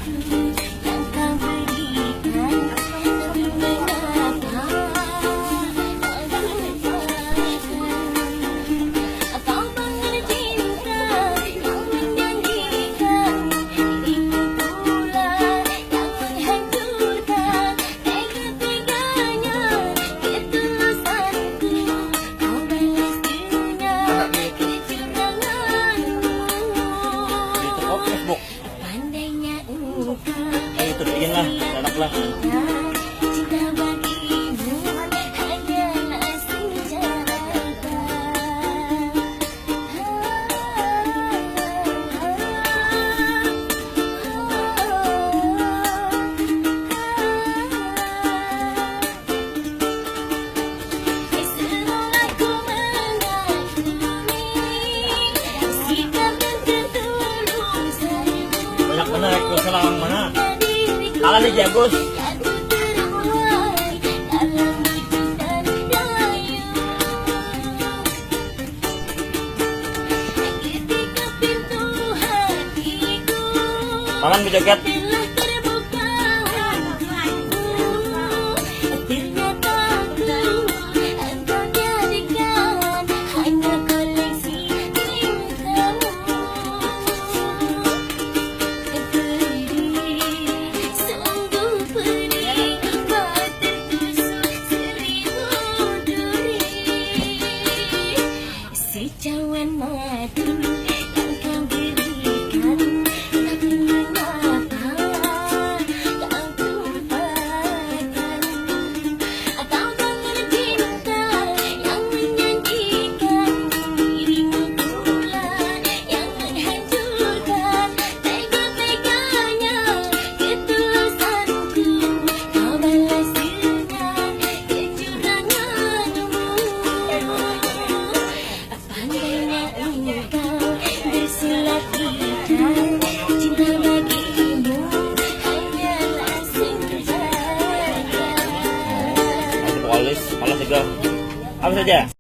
Itu bikin lah, enak lah. Banyak bener ke selang mana? Kalah nih Jagus. Makan berjoget. Cawan madu yang kau berikan, tapi mengapa kau lupakan? Atau dengan cinta yang menjanjikan, dirimu pula yang menghancurkan. Tega-teganya ketulusanku, kau balas dengan kecuranganmu. Pandainya engkau bersilat ikan, cinta bagimu hanyalah senjata. Polis, malas juga. Apa saja?